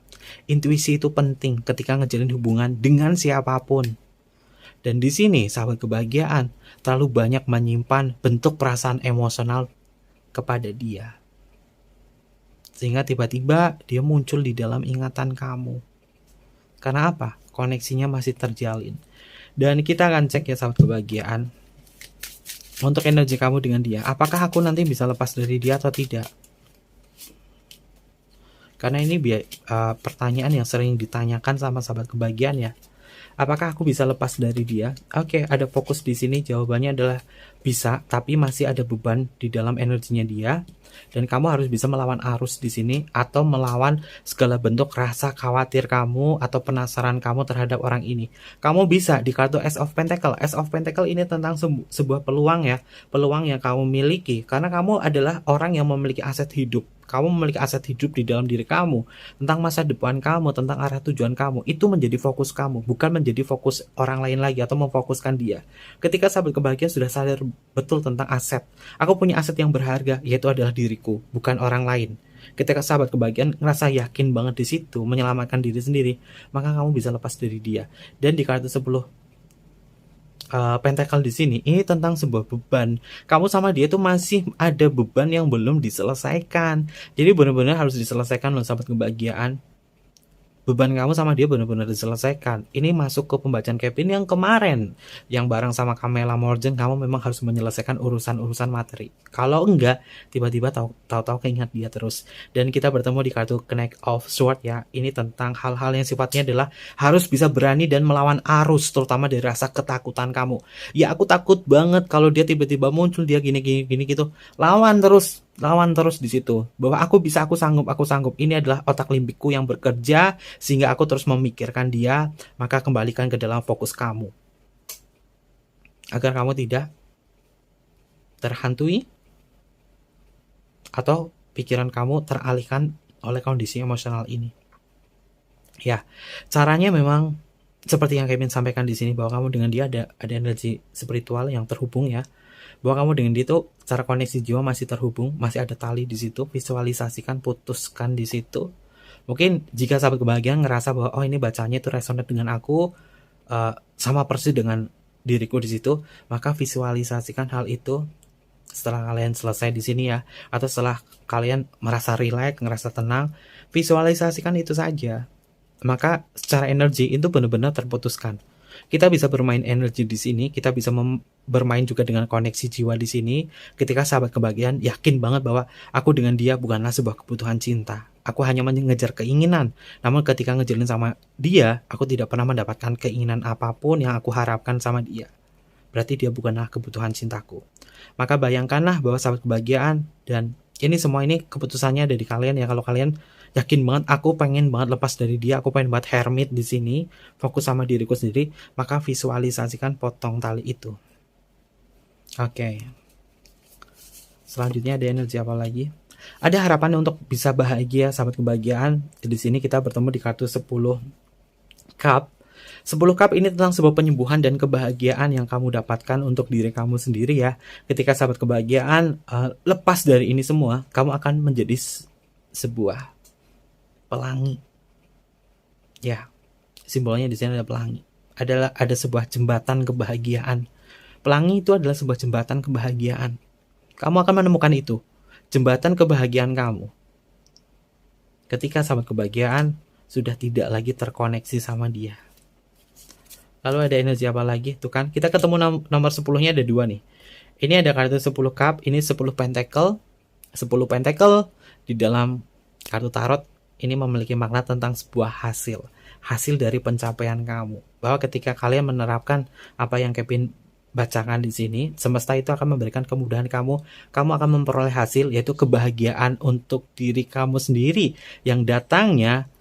Intuisi itu penting ketika ngejalin hubungan dengan siapapun. Dan di sini sahabat kebahagiaan terlalu banyak menyimpan bentuk perasaan emosional kepada dia. Sehingga tiba-tiba dia muncul di dalam ingatan kamu. Karena apa? Koneksinya masih terjalin. Dan kita akan cek ya sahabat kebahagiaan, untuk energi kamu dengan dia, apakah aku nanti bisa lepas dari dia atau tidak? Karena ini pertanyaan yang sering ditanyakan sama sahabat kebahagiaan ya. Apakah aku bisa lepas dari dia? Oke, ada fokus di sini. Jawabannya adalah bisa, tapi masih ada beban di dalam energinya dia. Dan kamu harus bisa melawan arus di sini atau melawan segala bentuk rasa khawatir kamu atau penasaran kamu terhadap orang ini. Kamu bisa di kartu Ace of Pentacle. Ace of Pentacle ini tentang sebuah peluang ya, peluang yang kamu miliki karena kamu adalah orang yang memiliki aset hidup. Kamu memiliki aset hidup di dalam diri kamu, tentang masa depan kamu, tentang arah tujuan kamu. Itu menjadi fokus kamu, bukan menjadi fokus orang lain lagi atau memfokuskan dia. Ketika sahabat kebahagiaan sudah sadar betul tentang aset, aku punya aset yang berharga, yaitu adalah diriku, bukan orang lain. Ketika sahabat kebahagiaan ngerasa yakin banget di situ, menyelamatkan diri sendiri, maka kamu bisa lepas dari dia. Dan di kartu 10 Pentacle di sini ini tentang sebuah beban. Kamu sama dia tuh masih ada beban yang belum diselesaikan. Jadi benar-benar harus diselesaikan loh sahabat kebahagiaan. beban kamu sama dia benar-benar diselesaikan. Ini masuk ke pembacaan Kevin yang kemarin, yang bareng sama Camilla Morgan, kamu memang harus menyelesaikan urusan-urusan materi. Kalau enggak, tiba-tiba tahu-tahu keingat dia terus. Dan kita bertemu di kartu Knight of Swords ya. Ini tentang hal-hal yang sifatnya adalah harus bisa berani dan melawan arus, terutama dari rasa ketakutan kamu. Ya aku takut banget kalau dia tiba-tiba muncul, dia gini gitu. Lawan terus di situ, bahwa aku bisa, aku sanggup. Ini adalah otak limbikku yang bekerja sehingga aku terus memikirkan dia. Maka kembalikan ke dalam fokus kamu agar kamu tidak terhantui atau pikiran kamu teralihkan oleh kondisi emosional ini. Ya, caranya memang seperti yang Kevin sampaikan di sini, bahwa kamu dengan dia ada energi spiritual yang terhubung ya. Bahwa kamu dengan dia itu cara koneksi jiwa masih terhubung, masih ada tali di situ. Visualisasikan, putuskan di situ. Mungkin jika sahabat kebahagiaan ngerasa bahwa oh ini bacanya itu resonate dengan aku, sama persis dengan diriku di situ, maka visualisasikan hal itu setelah kalian selesai di sini ya, atau setelah kalian merasa rileks, ngerasa tenang, visualisasikan itu saja. Maka secara energi itu benar-benar terputuskan. Kita bisa bermain energi di sini, kita bisa bermain juga dengan koneksi jiwa di sini. Ketika sahabat kebahagiaan yakin banget bahwa aku dengan dia bukanlah sebuah kebutuhan cinta, aku hanya mengejar keinginan. Namun ketika ngejalin sama dia, aku tidak pernah mendapatkan keinginan apapun yang aku harapkan sama dia. Berarti dia bukanlah kebutuhan cintaku. Maka bayangkanlah bahwa sahabat kebahagiaan, dan ini semua ini keputusannya dari kalian ya. Kalau kalian yakin banget, aku pengen banget lepas dari dia, aku pengen banget hermit di sini, fokus sama diriku sendiri, maka visualisasikan potong tali itu. Oke. Selanjutnya ada energi apa lagi? Ada harapan untuk bisa bahagia, sahabat kebahagiaan. Di sini kita bertemu di kartu 10 cup. 10 cup ini tentang sebuah penyembuhan dan kebahagiaan yang kamu dapatkan untuk diri kamu sendiri ya. Ketika sahabat kebahagiaan lepas dari ini semua, kamu akan menjadi sebuah pelangi. Ya, simbolnya di sini ada pelangi. Ada sebuah jembatan kebahagiaan. Pelangi itu adalah sebuah jembatan kebahagiaan. Kamu akan menemukan itu, jembatan kebahagiaan kamu. Ketika sahabat kebahagiaan sudah tidak lagi terkoneksi sama dia. Lalu ada energi apa lagi? Tuh kan, kita ketemu nomor 10-nya ada 2 nih. Ini ada kartu 10 cup, ini 10 pentacle. 10 pentacle di dalam kartu tarot ini memiliki makna tentang sebuah hasil dari pencapaian kamu. Bahwa ketika kalian menerapkan apa yang Kevin bacakan di sini, semesta itu akan memberikan kemudahan kamu akan memperoleh hasil, yaitu kebahagiaan untuk diri kamu sendiri yang datangnya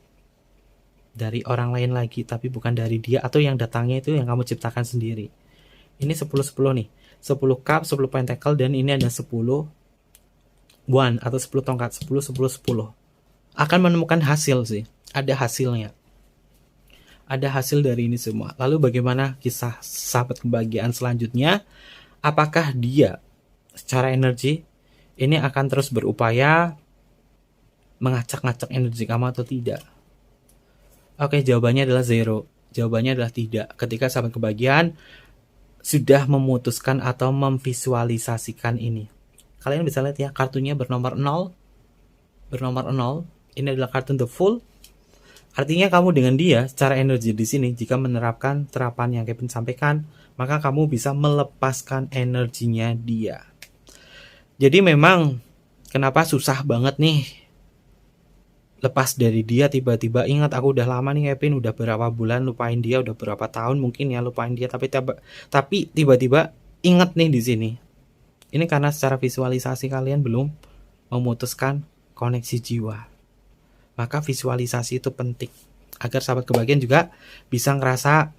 dari orang lain lagi, tapi bukan dari dia, atau yang datangnya itu yang kamu ciptakan sendiri. Ini 10-10 nih, 10 cup, 10 pentacle, dan ini ada 10 wand atau 10 tongkat, 10 akan menemukan hasil sih, ada hasilnya, ada hasil dari ini semua. Lalu bagaimana kisah sahabat kebahagiaan selanjutnya? Apakah dia secara energi ini akan terus berupaya mengacak-ngacak energi kamu atau tidak? Oke, jawabannya adalah zero. Jawabannya adalah tidak. Ketika sahabat kebahagiaan sudah memutuskan atau memvisualisasikan ini. Kalian bisa lihat ya, kartunya bernomor 0. Ini adalah kartu The Fool. Artinya kamu dengan dia secara energi di sini, jika menerapkan terapan yang Kevin sampaikan, maka kamu bisa melepaskan energinya dia. Jadi memang kenapa susah banget nih lepas dari dia, tiba-tiba ingat aku udah lama nih Kevin, udah berapa bulan lupain dia, udah berapa tahun mungkin ya lupain dia, tapi tiba-tiba ingat nih di sini. Ini karena secara visualisasi kalian belum memutuskan koneksi jiwa. Maka visualisasi itu penting agar sahabat kebahagiaan juga bisa ngerasa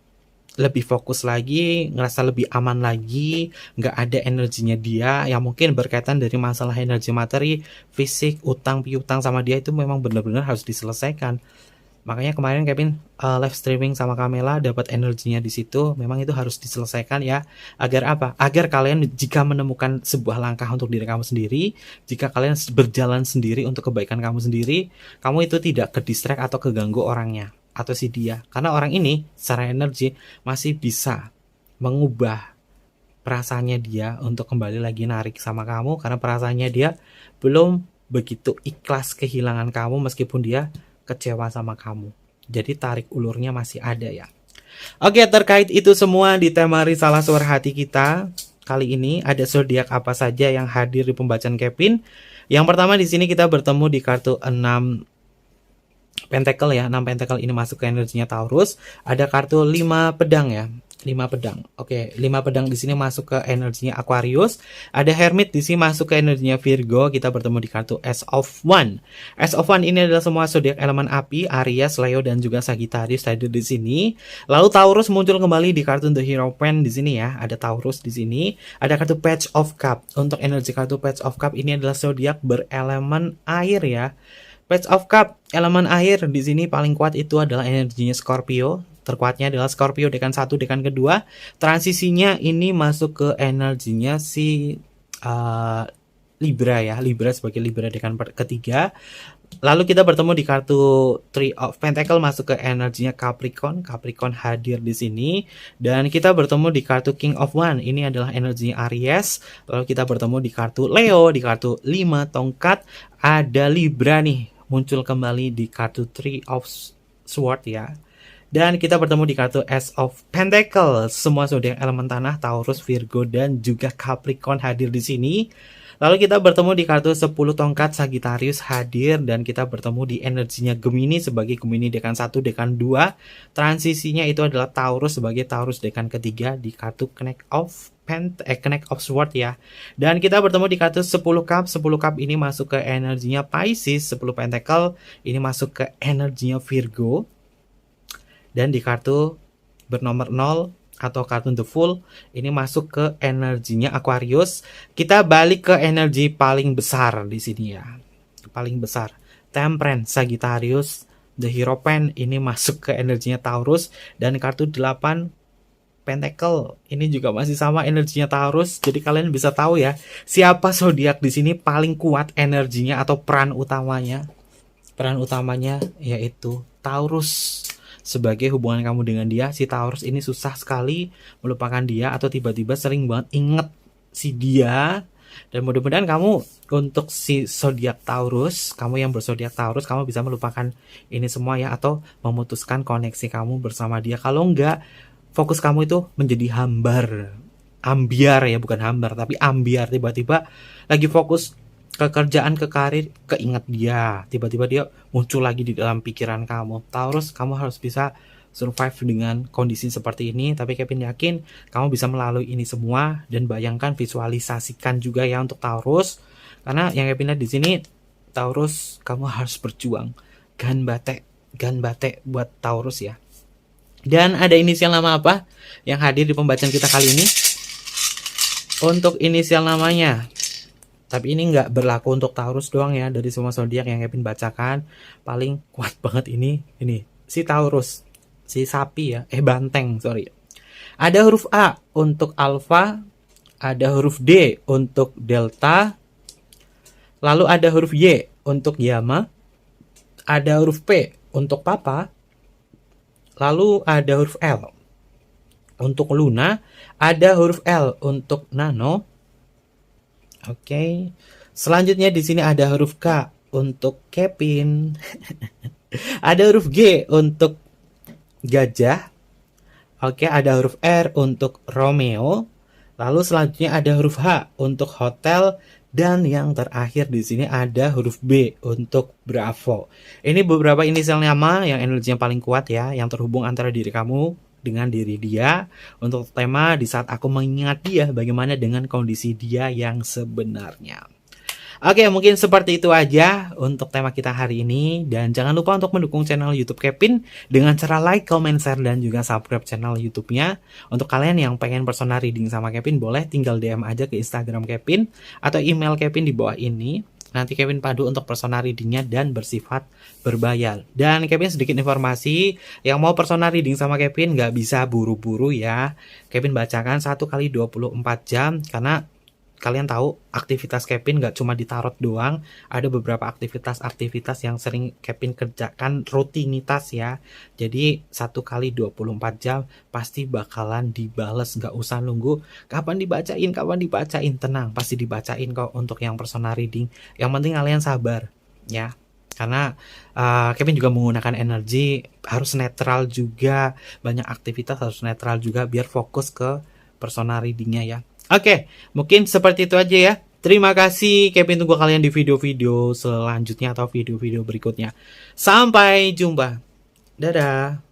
lebih fokus lagi, ngerasa lebih aman lagi, nggak ada energinya dia yang mungkin berkaitan dari masalah energi materi, fisik, utang piutang sama dia, itu memang benar-benar harus diselesaikan. Makanya kemarin Kevin live streaming sama Camilla dapat energinya di situ, memang itu harus diselesaikan ya. Agar apa? Agar kalian jika menemukan sebuah langkah untuk diri kamu sendiri, jika kalian berjalan sendiri untuk kebaikan kamu sendiri, kamu itu tidak ke-distract atau keganggu orangnya atau si dia. Karena orang ini secara energi masih bisa mengubah perasaannya dia untuk kembali lagi narik sama kamu, karena perasaannya dia belum begitu ikhlas kehilangan kamu meskipun dia kecewa sama kamu. Jadi tarik ulurnya masih ada ya. Oke, terkait itu semua di tema Risalah Suara Hati kita kali ini, ada zodiak apa saja yang hadir di pembacaan Kevin. Yang pertama di sini kita bertemu di kartu 6 Pentacle ya. 6 Pentacle ini masuk ke energinya Taurus. Ada kartu 5 pedang ya. 5 pedang. Oke, 5 pedang di sini masuk ke energinya Aquarius. Ada Hermit di sini masuk ke energinya Virgo. Kita bertemu di kartu Ace of One. Ace of One ini adalah semua zodiak elemen api, Aries, Leo dan juga Sagittarius hadir di sini. Lalu Taurus muncul kembali di kartu The Hierophant di sini ya. Ada Taurus di sini. Ada kartu Page of Cup. Untuk energi kartu Page of Cup ini adalah zodiak berelemen air ya. Page of Cup, elemen air di sini paling kuat itu adalah energinya Scorpio. Terkuatnya adalah Scorpio dekan 1, dekan kedua. Transisinya ini masuk ke energinya si Libra ya. Libra sebagai Libra dekan ketiga. Lalu kita bertemu di kartu Three of Pentacle masuk ke energinya Capricorn. Capricorn hadir di sini. Dan kita bertemu di kartu King of One. Ini adalah energinya Aries. Lalu kita bertemu di kartu Leo. Di kartu 5 tongkat. Ada Libra nih. Muncul kembali di kartu Three of Sword ya. Dan kita bertemu di kartu Ace of Pentacle. Semua zodiak elemen tanah, Taurus, Virgo, dan juga Capricorn hadir di sini. Lalu kita bertemu di kartu 10 tongkat, Sagittarius hadir. Dan kita bertemu di energinya Gemini sebagai Gemini dekan 1, dekan 2. Transisinya itu adalah Taurus sebagai Taurus dekan ketiga di kartu Knight of Sword ya. Dan kita bertemu di kartu 10 cup. 10 cup ini masuk ke energinya Pisces. 10 Pentacle ini masuk ke energinya Virgo. Dan di kartu bernomor 0 atau kartu The Fool ini masuk ke energinya Aquarius. Kita balik ke energi paling besar di sini ya. Paling besar. Temperance, Sagittarius, The Hierophant ini masuk ke energinya Taurus. Dan kartu 8 Pentacle ini juga masih sama energinya Taurus. Jadi kalian bisa tahu ya, siapa zodiak di sini paling kuat energinya atau peran utamanya. Peran utamanya yaitu Taurus. Sebagai hubungan kamu dengan dia, si Taurus ini susah sekali melupakan dia atau tiba-tiba sering banget inget si dia. Dan mudah-mudahan kamu untuk si zodiak Taurus, kamu yang berzodiak Taurus, kamu bisa melupakan ini semua ya, atau memutuskan koneksi kamu bersama dia. Kalau enggak, fokus kamu itu menjadi ambiar ya, bukan hambar tapi ambiar. Tiba-tiba lagi fokus ke kerjaan, ke karir, keinget dia, tiba-tiba dia muncul lagi di dalam pikiran kamu. Taurus, kamu harus bisa survive dengan kondisi seperti ini. Tapi Kevin yakin kamu bisa melalui ini semua. Dan bayangkan, visualisasikan juga ya untuk Taurus, karena yang Kevin lihat di sini, Taurus, kamu harus berjuang. Gan bate buat Taurus ya. Dan ada inisial nama apa yang hadir di pembacaan kita kali ini? Untuk inisial namanya, tapi ini nggak berlaku untuk Taurus doang ya. Dari semua zodiak yang Kevin bacakan, paling kuat banget ini si Taurus, si sapi ya, banteng, sorry. Ada huruf A untuk Alpha, ada huruf D untuk Delta, lalu ada huruf Y untuk Yama, ada huruf P untuk Papa, lalu ada huruf L untuk Luna, ada huruf L untuk Nano. Oke. Selanjutnya di sini ada huruf K untuk Kevin. Ada huruf G untuk Gajah. Oke, ada huruf R untuk Romeo. Lalu selanjutnya ada huruf H untuk Hotel, dan yang terakhir di sini ada huruf B untuk Bravo. Ini beberapa inisial nama yang energinya paling kuat ya, yang terhubung antara diri kamu dengan diri dia. Untuk tema di saat aku mengingat dia, bagaimana dengan kondisi dia yang sebenarnya. Oke, mungkin seperti itu aja untuk tema kita hari ini. Dan jangan lupa untuk mendukung channel YouTube Kevin dengan cara like, comment, share, dan juga subscribe channel YouTube-nya. Untuk kalian yang pengen personal reading sama Kevin, boleh tinggal DM aja ke Instagram Kevin atau email Kevin di bawah ini. Nanti Kevin padu untuk personal readingnya dan bersifat berbayar. Dan Kevin sedikit informasi, yang mau personal reading sama Kevin nggak bisa buru-buru ya. Kevin bacakan 1 kali 24 jam, karena kalian tahu aktivitas Kevin nggak cuma di tarot doang. Ada beberapa aktivitas yang sering Kevin kerjakan rutinitas ya. Jadi 1 kali 24 jam pasti bakalan dibales. Nggak usah nunggu kapan dibacain, tenang, pasti dibacain kok untuk yang personal reading. Yang penting kalian sabar ya. Karena Kevin juga menggunakan energi harus netral juga, banyak aktivitas harus netral juga biar fokus ke personal readingnya ya. Oke, mungkin seperti itu aja ya. Terima kasih, Kevin tunggu kalian di video-video selanjutnya atau video-video berikutnya. Sampai jumpa. Dadah.